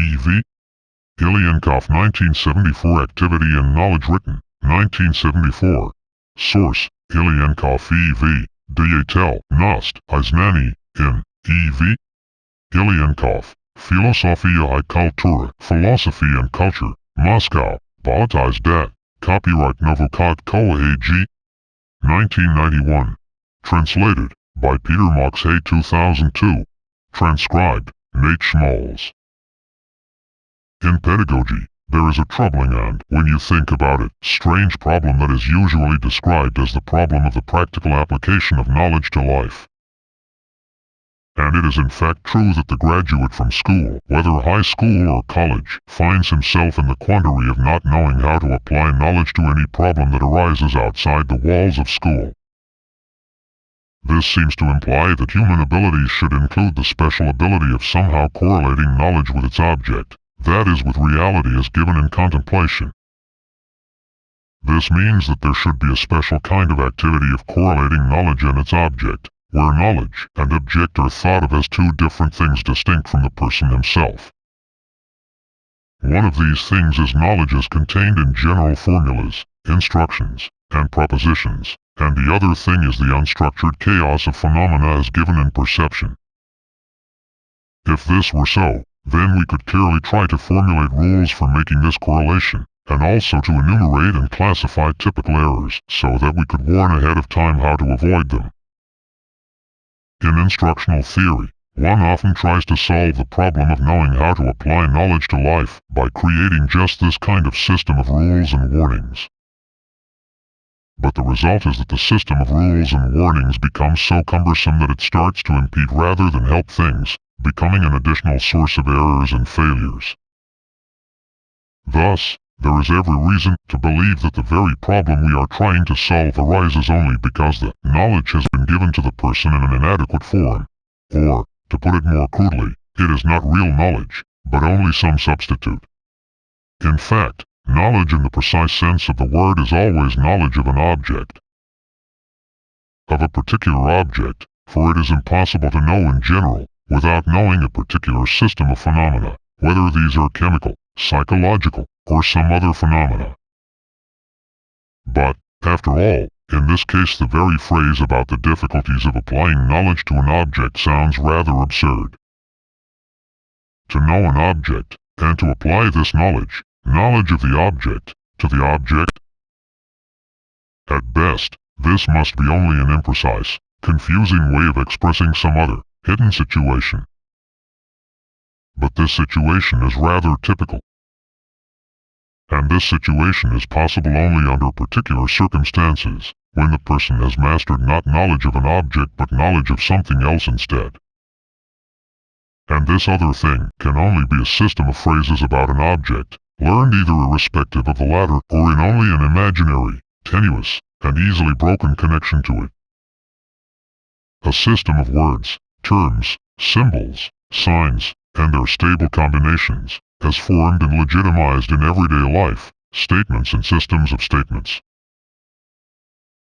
E.V. Ilyenkov 1974 Activity and Knowledge Written, 1974. Source, Ilyenkov E.V. Dietel, Nost, Iznani, in, E.V. Ilyenkov, Filosofia I Kultura, Philosophy and Culture, Moscow, Balatais Dat, Copyright Novokod Koa AG. 1991. Translated, by Peter Moxhay 2002. Transcribed, Nate Schmalz. In pedagogy, there is a troubling and, when you think about it, strange problem that is usually described as the problem of the practical application of knowledge to life. And it is in fact true that the graduate from school, whether high school or college, finds himself in the quandary of not knowing how to apply knowledge to any problem that arises outside the walls of school. This seems to imply that human abilities should include the special ability of somehow correlating knowledge with its object, that is, with reality as given in contemplation. This means that there should be a special kind of activity of correlating knowledge and its object, where knowledge and object are thought of as two different things distinct from the person himself. One of these things is knowledge as contained in general formulas, instructions, and propositions, and the other thing is the unstructured chaos of phenomena as given in perception. If this were so, then we could clearly try to formulate rules for making this correlation, and also to enumerate and classify typical errors, so that we could warn ahead of time how to avoid them. In instructional theory, one often tries to solve the problem of knowing how to apply knowledge to life by creating just this kind of system of rules and warnings. But the result is that the system of rules and warnings becomes so cumbersome that it starts to impede rather than help things, becoming an additional source of errors and failures. Thus, there is every reason to believe that the very problem we are trying to solve arises only because the knowledge has been given to the person in an inadequate form. Or, to put it more crudely, it is not real knowledge, but only some substitute. In fact, knowledge in the precise sense of the word is always knowledge of an object. Of a particular object, for it is impossible to know in general, without knowing a particular system of phenomena, whether these are chemical, psychological, or some other phenomena. But, after all, in this case the very phrase about the difficulties of applying knowledge to an object sounds rather absurd. To know an object, and to apply this knowledge of the object, to the object? At best, this must be only an imprecise, confusing way of expressing some other, hidden situation. But this situation is rather typical. And this situation is possible only under particular circumstances, when the person has mastered not knowledge of an object but knowledge of something else instead. And this other thing can only be a system of phrases about an object, learned either irrespective of the latter or in only an imaginary, tenuous, and easily broken connection to it. A system of words, terms, symbols, signs, and their stable combinations, as formed and legitimized in everyday life, statements and systems of statements.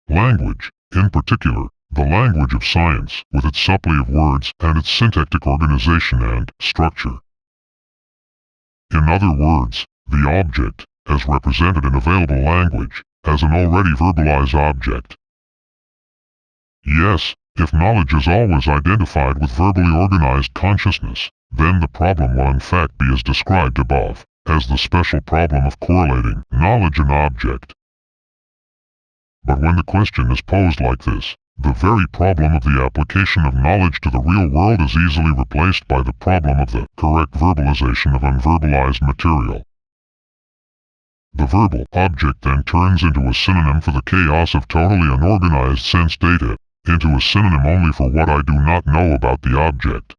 Language, in particular, the language of science, with its supply of words and its syntactic organization and structure. In other words, the object, as represented in available language, as an already verbalized object. Yes, if knowledge is always identified with verbally organized consciousness, then the problem will in fact be as described above, as the special problem of correlating knowledge and object. But when the question is posed like this, the very problem of the application of knowledge to the real world is easily replaced by the problem of the correct verbalization of unverbalized material. The verbal object then turns into a synonym for the chaos of totally unorganized sense data, into a synonym only for what I do not know about the object.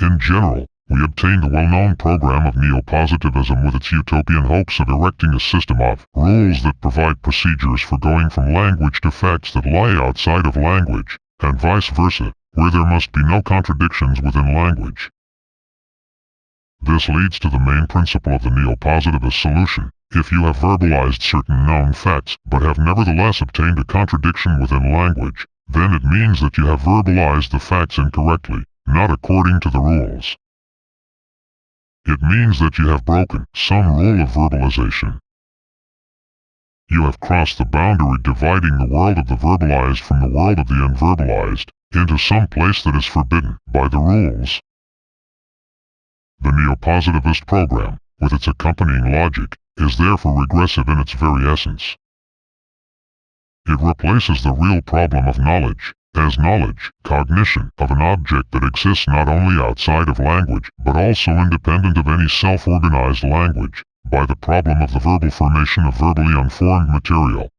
In general, we obtain the well-known program of neo-positivism with its utopian hopes of erecting a system of rules that provide procedures for going from language to facts that lie outside of language, and vice versa, where there must be no contradictions within language. This leads to the main principle of the neo-positivist solution. If you have verbalized certain known facts, but have nevertheless obtained a contradiction within language, then it means that you have verbalized the facts incorrectly, not according to the rules. It means that you have broken some rule of verbalization. You have crossed the boundary dividing the world of the verbalized from the world of the unverbalized into some place that is forbidden by the rules. The neo-positivist program, with its accompanying logic, is therefore regressive in its very essence. It replaces the real problem of knowledge, as knowledge, cognition, of an object that exists not only outside of language, but also independent of any self-organized language, by the problem of the verbal formation of verbally unformed material.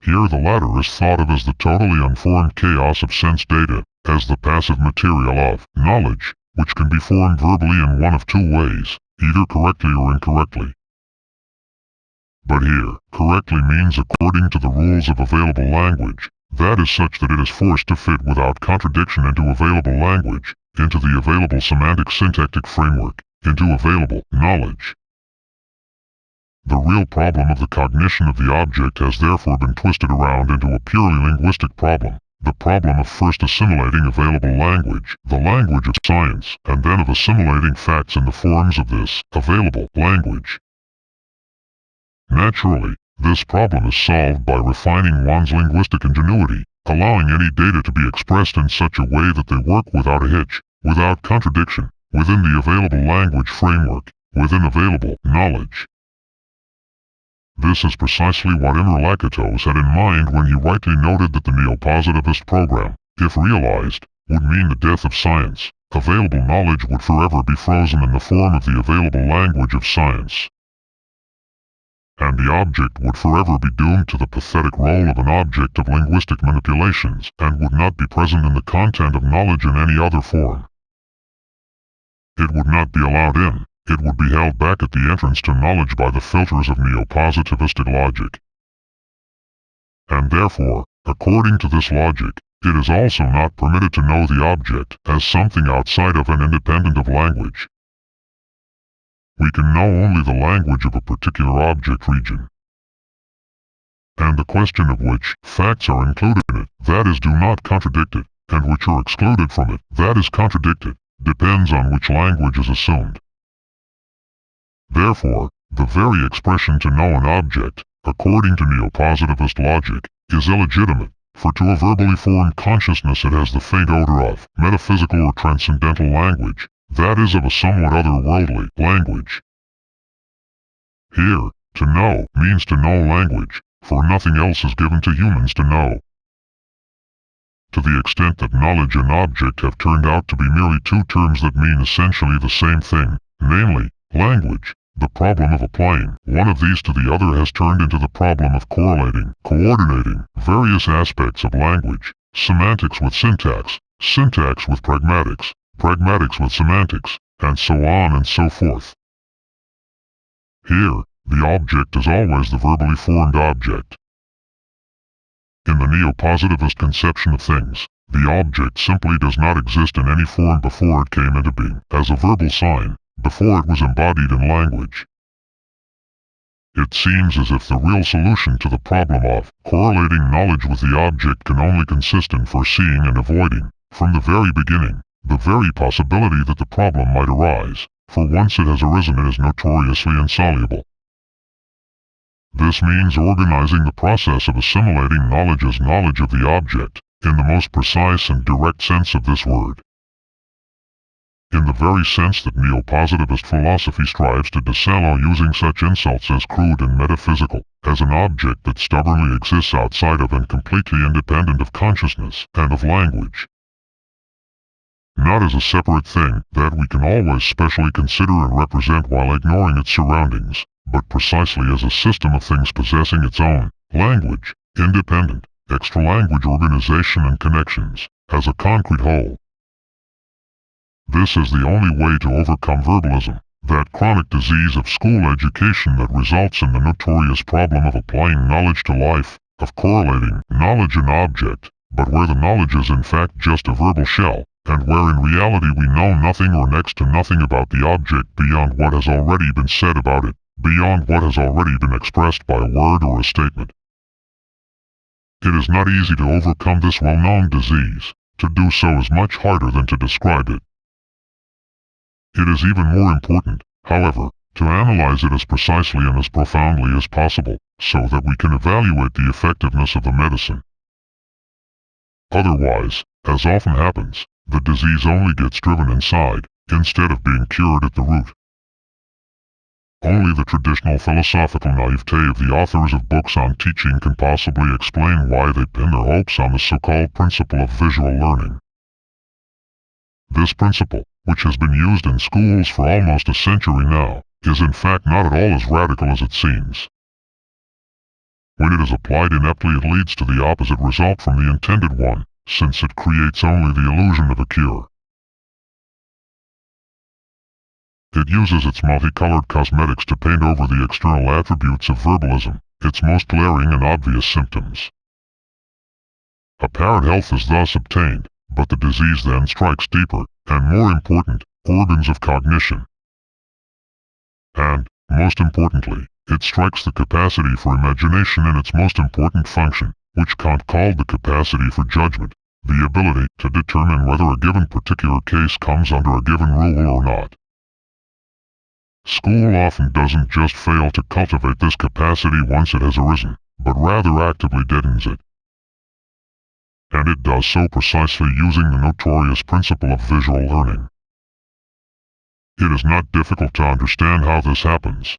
Here the latter is thought of as the totally unformed chaos of sense data, as the passive material of knowledge, which can be formed verbally in one of two ways, either correctly or incorrectly. But here, correctly means according to the rules of available language, that is such that it is forced to fit without contradiction into available language, into the available semantic syntactic framework, into available knowledge. The real problem of the cognition of the object has therefore been twisted around into a purely linguistic problem, the problem of first assimilating available language, the language of science, and then of assimilating facts in the forms of this available language. Naturally, this problem is solved by refining one's linguistic ingenuity, allowing any data to be expressed in such a way that they work without a hitch, without contradiction, within the available language framework, within available knowledge. This is precisely what Imre Lakatos had in mind when he rightly noted that the neo-positivist program, if realized, would mean the death of science. Available knowledge would forever be frozen in the form of the available language of science. And the object would forever be doomed to the pathetic role of an object of linguistic manipulations, and would not be present in the content of knowledge in any other form. It would not be allowed in, it would be held back at the entrance to knowledge by the filters of neo-positivistic logic. And therefore, according to this logic, it is also not permitted to know the object as something outside of and independent of language. We can know only the language of a particular object region, and the question of which facts are included in it, that is, do not contradict it, and which are excluded from it, that is, contradicted, depends on which language is assumed. Therefore, the very expression to know an object, according to neo-positivist logic, is illegitimate, for to a verbally formed consciousness it has the faint odor of metaphysical or transcendental language, that is, of a somewhat otherworldly language. Here, to know means to know language, for nothing else is given to humans to know. To the extent that knowledge and object have turned out to be merely two terms that mean essentially the same thing, namely, language, the problem of applying one of these to the other has turned into the problem of correlating, coordinating various aspects of language, semantics with syntax, syntax with pragmatics, pragmatics with semantics, and so on and so forth. Here, the object is always the verbally formed object. In the neo-positivist conception of things, the object simply does not exist in any form before it came into being, as a verbal sign, before it was embodied in language. It seems as if the real solution to the problem of correlating knowledge with the object can only consist in foreseeing and avoiding, from the very beginning, the very possibility that the problem might arise, for once it has arisen it is notoriously insoluble. This means organizing the process of assimilating knowledge as knowledge of the object, in the most precise and direct sense of this word. In the very sense that neo-positivist philosophy strives to disavow using such insults as crude and metaphysical, as an object that stubbornly exists outside of and completely independent of consciousness and of language. Not as a separate thing that we can always specially consider and represent while ignoring its surroundings, but precisely as a system of things possessing its own language, independent, extra-language organization and connections, as a concrete whole. This is the only way to overcome verbalism, that chronic disease of school education that results in the notorious problem of applying knowledge to life, of correlating knowledge and object, but where the knowledge is in fact just a verbal shell, and where in reality we know nothing or next to nothing about the object beyond what has already been said about it, beyond what has already been expressed by a word or a statement. It is not easy to overcome this well-known disease. To do so is much harder than to describe it. It is even more important, however, to analyze it as precisely and as profoundly as possible, so that we can evaluate the effectiveness of the medicine. Otherwise, as often happens, the disease only gets driven inside, instead of being cured at the root. Only the traditional philosophical naivete of the authors of books on teaching can possibly explain why they pin their hopes on the so-called principle of visual learning. This principle, which has been used in schools for almost a century now, is in fact not at all as radical as it seems. When it is applied ineptly, it leads to the opposite result from the intended one, since it creates only the illusion of a cure. It uses its multicolored cosmetics to paint over the external attributes of verbalism, its most glaring and obvious symptoms. Apparent health is thus obtained, but the disease then strikes deeper, and more important, organs of cognition. And, most importantly, it strikes the capacity for imagination in its most important function, which Kant called the capacity for judgment, the ability to determine whether a given particular case comes under a given rule or not. School often doesn't just fail to cultivate this capacity once it has arisen, but rather actively deadens it. And it does so precisely using the notorious principle of visual learning. It is not difficult to understand how this happens.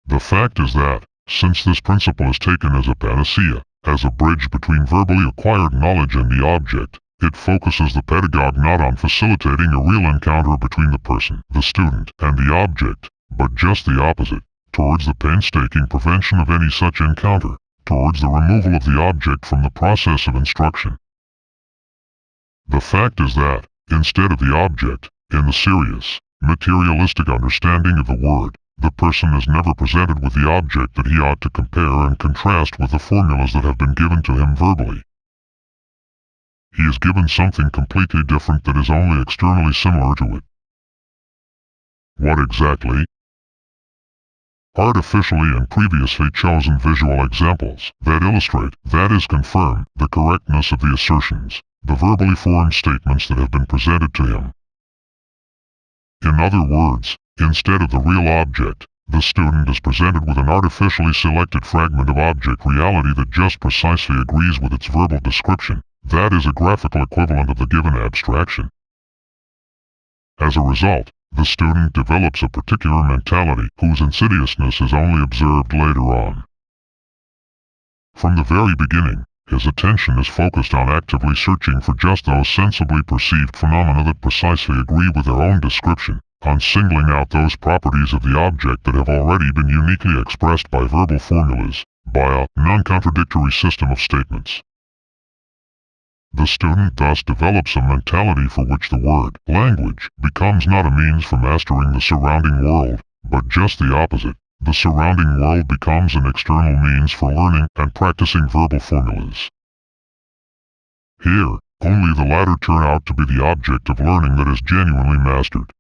The fact is that, since this principle is taken as a panacea, as a bridge between verbally acquired knowledge and the object, it focuses the pedagogue not on facilitating a real encounter between the person, the student, and the object, but just the opposite, towards the painstaking prevention of any such encounter, towards the removal of the object from the process of instruction. The fact is that, instead of the object, in the serious, materialistic understanding of the word, the person is never presented with the object that he ought to compare and contrast with the formulas that have been given to him verbally. He is given something completely different that is only externally similar to it. What exactly? Artificially and previously chosen visual examples that illustrate, that is confirm, the correctness of the assertions, the verbally formed statements that have been presented to him. In other words, instead of the real object, the student is presented with an artificially selected fragment of object reality that just precisely agrees with its verbal description, that is a graphical equivalent of the given abstraction. As a result, the student develops a particular mentality whose insidiousness is only observed later on. From the very beginning, his attention is focused on actively searching for just those sensibly perceived phenomena that precisely agree with their own description, on singling out those properties of the object that have already been uniquely expressed by verbal formulas, by a non-contradictory system of statements. The student thus develops a mentality for which the word, language, becomes not a means for mastering the surrounding world, but just the opposite. The surrounding world becomes an external means for learning and practicing verbal formulas. Here, only the latter turn out to be the object of learning that is genuinely mastered.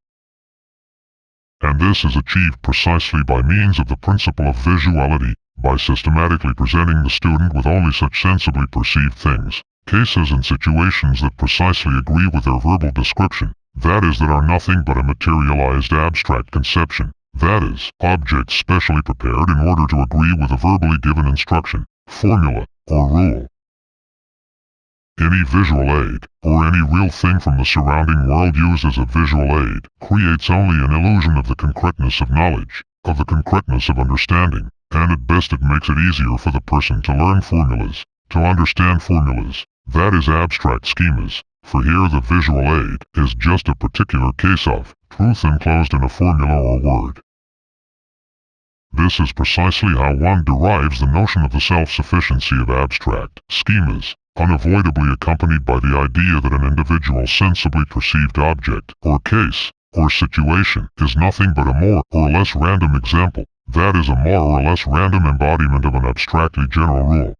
And this is achieved precisely by means of the principle of visuality, by systematically presenting the student with only such sensibly perceived things, cases and situations that precisely agree with their verbal description, that is, that are nothing but a materialized abstract conception, that is, objects specially prepared in order to agree with a verbally given instruction, formula, or rule. Any visual aid, or any real thing from the surrounding world used as a visual aid, creates only an illusion of the concreteness of knowledge, of the concreteness of understanding, and at best it makes it easier for the person to learn formulas, to understand formulas, that is abstract schemas, for here the visual aid is just a particular case of truth enclosed in a formula or word. This is precisely how one derives the notion of the self-sufficiency of abstract schemas, unavoidably accompanied by the idea that an individual sensibly perceived object, or case, or situation, is nothing but a more or less random example, that is, a more or less random embodiment of an abstractly general rule.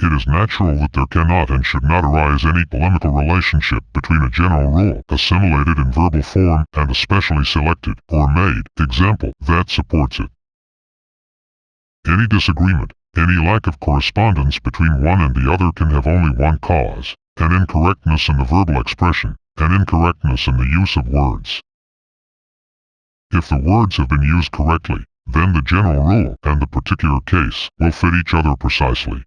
It is natural that there cannot and should not arise any polemical relationship between a general rule assimilated in verbal form and a specially selected, or made, example that supports it. Any disagreement, any lack of correspondence between one and the other can have only one cause, an incorrectness in the verbal expression, and incorrectness in the use of words. If the words have been used correctly, then the general rule and the particular case will fit each other precisely.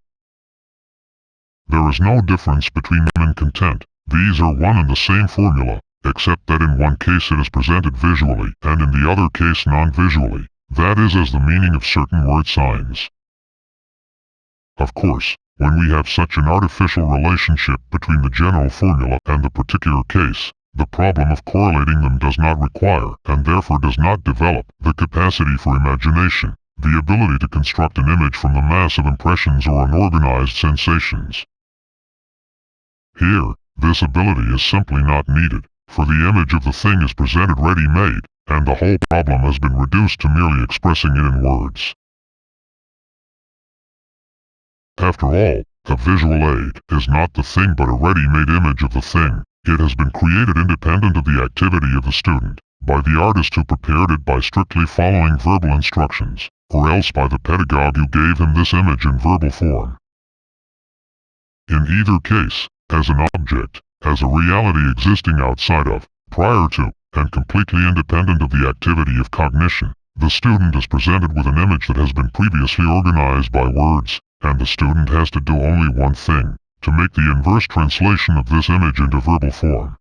There is no difference between them in content. These are one and the same formula, except that in one case it is presented visually and in the other case non-visually, that is as the meaning of certain word signs. Of course, when we have such an artificial relationship between the general formula and the particular case, the problem of correlating them does not require, and therefore does not develop, the capacity for imagination, the ability to construct an image from the mass of impressions or unorganized sensations. Here, this ability is simply not needed, for the image of the thing is presented ready-made, and the whole problem has been reduced to merely expressing it in words. After all, a visual aid is not the thing but a ready-made image of the thing. It has been created independent of the activity of the student, by the artist who prepared it by strictly following verbal instructions, or else by the pedagogue who gave him this image in verbal form. In either case, as an object, as a reality existing outside of, prior to, and completely independent of the activity of cognition, the student is presented with an image that has been previously organized by words, and the student has to do only one thing, to make the inverse translation of this image into verbal form.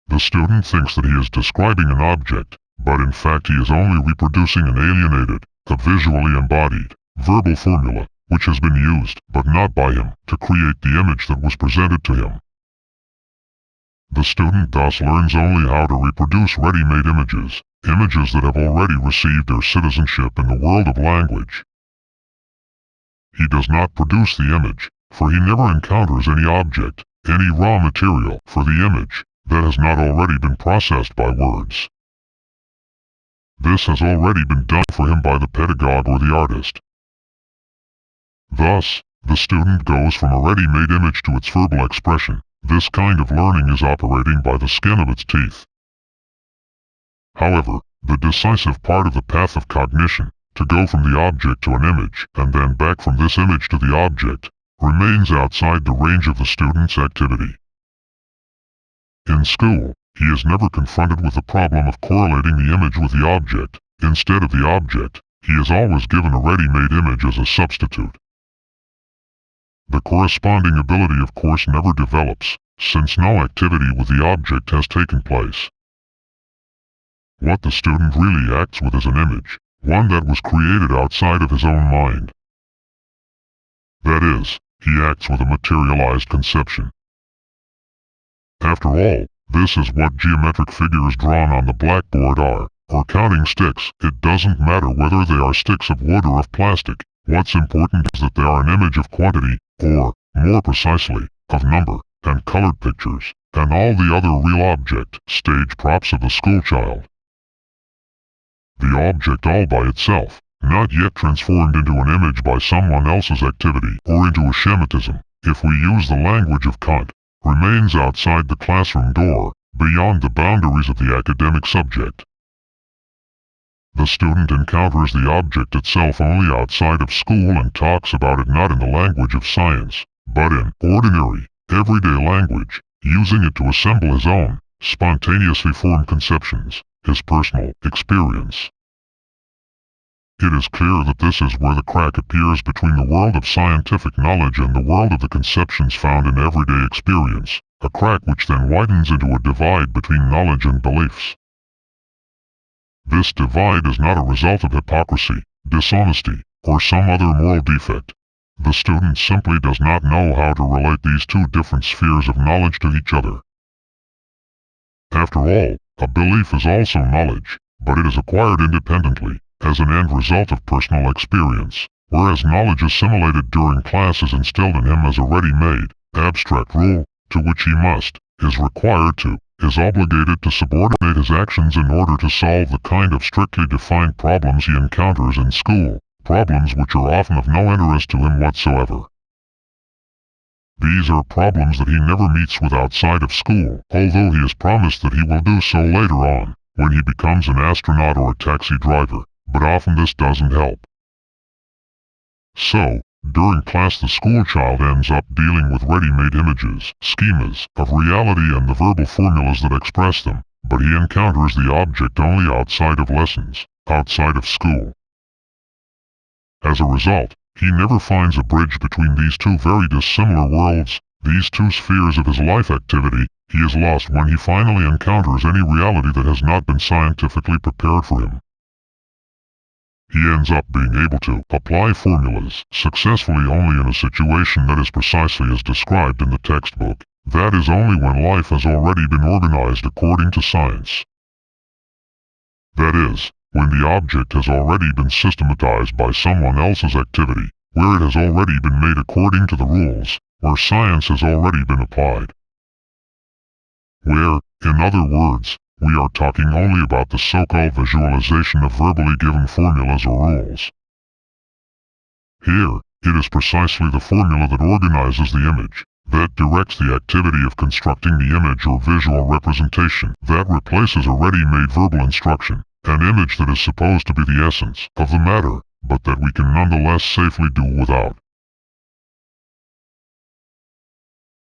The student thinks that he is describing an object, but in fact he is only reproducing an alienated, a visually embodied, verbal formula, which has been used, but not by him, to create the image that was presented to him. The student thus learns only how to reproduce ready-made images, images that have already received their citizenship in the world of language. He does not produce the image, for he never encounters any object, any raw material for the image, that has not already been processed by words. This has already been done for him by the pedagogue or the artist. Thus, the student goes from a ready-made image to its verbal expression. This kind of learning is operating by the skin of its teeth. However, the decisive part of the path of cognition, to go from the object to an image, and then back from this image to the object, remains outside the range of the student's activity. In school, he is never confronted with the problem of correlating the image with the object. Instead of the object, he is always given a ready-made image as a substitute. The corresponding ability of course never develops, since no activity with the object has taken place. What the student really acts with is an image, one that was created outside of his own mind. That is, he acts with a materialized conception. After all, this is what geometric figures drawn on the blackboard are, or counting sticks. It doesn't matter whether they are sticks of wood or of plastic. What's important is that they are an image of quantity, or, more precisely, of number, and colored pictures, and all the other real object, stage props of the schoolchild. The object all by itself, not yet transformed into an image by someone else's activity, or into a schematism, if we use the language of Kant, remains outside the classroom door, beyond the boundaries of the academic subject. The student encounters the object itself only outside of school and talks about it not in the language of science, but in ordinary, everyday language, using it to assemble his own, spontaneously formed conceptions, his personal experience. It is clear that this is where the crack appears between the world of scientific knowledge and the world of the conceptions found in everyday experience, a crack which then widens into a divide between knowledge and beliefs. This divide is not a result of hypocrisy, dishonesty, or some other moral defect. The student simply does not know how to relate these two different spheres of knowledge to each other. After all, a belief is also knowledge, but it is acquired independently, as an end result of personal experience, whereas knowledge assimilated during class is instilled in him as a ready-made, abstract rule, to which he must, is required to, is obligated to subordinate his actions in order to solve the kind of strictly defined problems he encounters in school, problems which are often of no interest to him whatsoever. These are problems that he never meets with outside of school, although he has promised that he will do so later on, when he becomes an astronaut or a taxi driver, but often this doesn't help. So, During class the schoolchild ends up dealing with ready-made images, schemas, of reality and the verbal formulas that express them, but he encounters the object only outside of lessons, outside of school. As a result, he never finds a bridge between these two very dissimilar worlds, these two spheres of his life activity. He is lost when he finally encounters any reality that has not been scientifically prepared for him. He ends up being able to apply formulas successfully only in a situation that is precisely as described in the textbook. That is only when life has already been organized according to science. That is, when the object has already been systematized by someone else's activity, where it has already been made according to the rules, where science has already been applied. Where, in other words, we are talking only about the so-called visualization of verbally given formulas or rules. Here, it is precisely the formula that organizes the image, that directs the activity of constructing the image or visual representation, that replaces a ready-made verbal instruction, an image that is supposed to be the essence of the matter, but that we can nonetheless safely do without.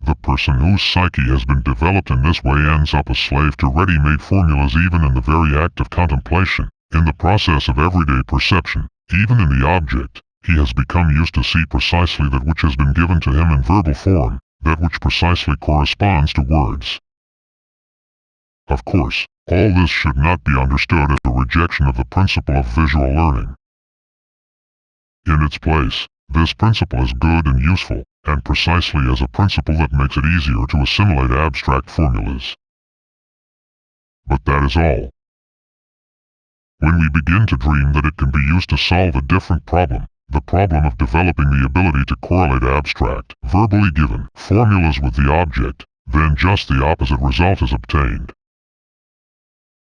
The person whose psyche has been developed in this way ends up a slave to ready-made formulas even in the very act of contemplation, in the process of everyday perception, even in the object. He has become used to see precisely that which has been given to him in verbal form, that which precisely corresponds to words. Of course, all this should not be understood as a rejection of the principle of visual learning. In its place, this principle is good and useful, and precisely as a principle that makes it easier to assimilate abstract formulas. But that is all. When we begin to dream that it can be used to solve a different problem, the problem of developing the ability to correlate abstract, verbally given, formulas with the object, then just the opposite result is obtained.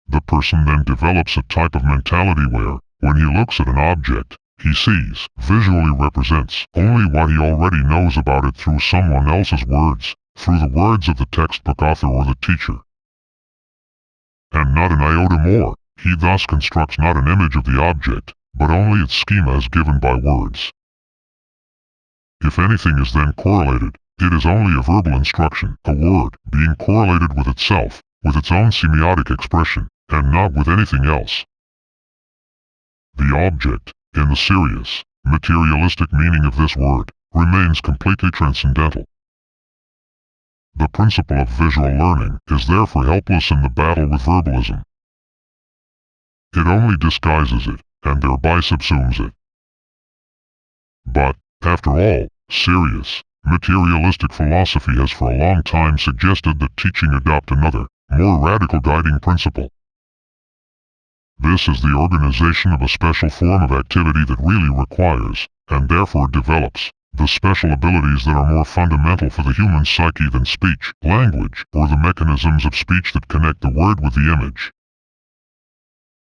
The person then develops a type of mentality where, when he looks at an object, he sees, visually represents, only what he already knows about it through someone else's words, through the words of the textbook author or the teacher. And not an iota more, he thus constructs not an image of the object, but only its schema as given by words. If anything is then correlated, it is only a verbal instruction, a word, being correlated with itself, with its own semiotic expression, and not with anything else. The object, in the serious, materialistic meaning of this word, remains completely transcendental. The principle of visual learning is therefore helpless in the battle with verbalism. It only disguises it, and thereby subsumes it. But, after all, serious, materialistic philosophy has for a long time suggested that teaching adopt another, more radical guiding principle. This is the organization of a special form of activity that really requires, and therefore develops, the special abilities that are more fundamental for the human psyche than speech, language, or the mechanisms of speech that connect the word with the image.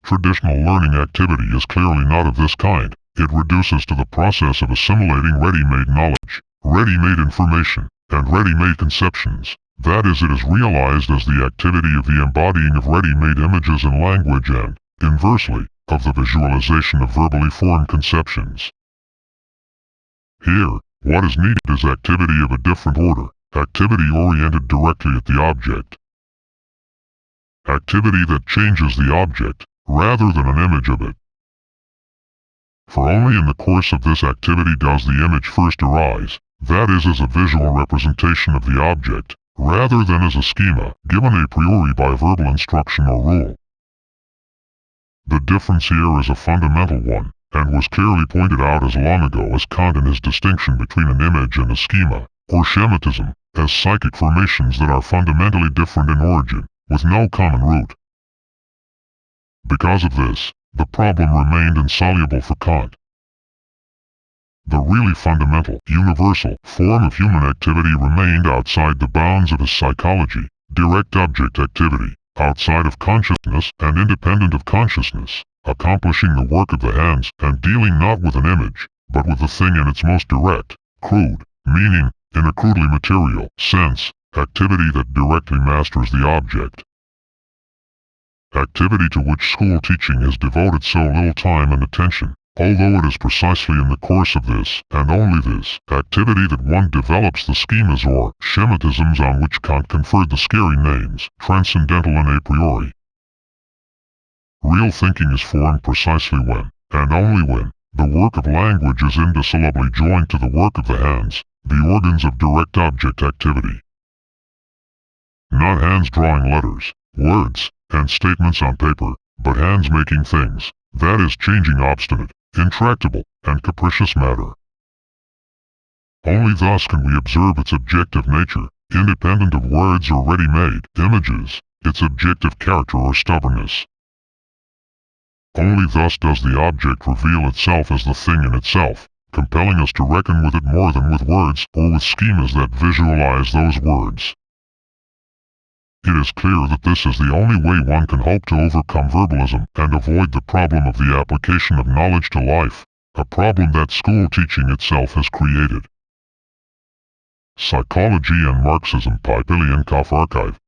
Traditional learning activity is clearly not of this kind. It reduces to the process of assimilating ready-made knowledge, ready-made information, and ready-made conceptions. That is, it is realized as the activity of the embodying of ready-made images in language and, inversely, of the visualization of verbally formed conceptions. Here, what is needed is activity of a different order, activity oriented directly at the object. Activity that changes the object, rather than an image of it. For only in the course of this activity does the image first arise, that is as a visual representation of the object, rather than as a schema, given a priori by verbal instruction or rule. The difference here is a fundamental one, and was clearly pointed out as long ago as Kant in his distinction between an image and a schema, or schematism, as psychic formations that are fundamentally different in origin, with no common root. Because of this, the problem remained insoluble for Kant. The really fundamental, universal, form of human activity remained outside the bounds of his psychology, direct object activity, outside of consciousness and independent of consciousness, accomplishing the work of the hands and dealing not with an image, but with the thing in its most direct, crude, meaning, in a crudely material sense, activity that directly masters the object. Activity to which school teaching has devoted so little time and attention, Although it is precisely in the course of this, and only this, activity that one develops the schemas or schematisms on which Kant conferred the scary names, transcendental and a priori. Real thinking is formed precisely when, and only when, the work of language is indissolubly joined to the work of the hands, the organs of direct object activity. Not hands drawing letters, words, and statements on paper, but hands making things, that is changing obstinate, intractable, and capricious matter. Only thus can we observe its objective nature, independent of words or ready-made images, its objective character or stubbornness. Only thus does the object reveal itself as the thing in itself, compelling us to reckon with it more than with words or with schemas that visualize those words. It is clear that this is the only way one can hope to overcome verbalism and avoid the problem of the application of knowledge to life, a problem that school teaching itself has created. Psychology and Marxism by Ilyenkov Archive.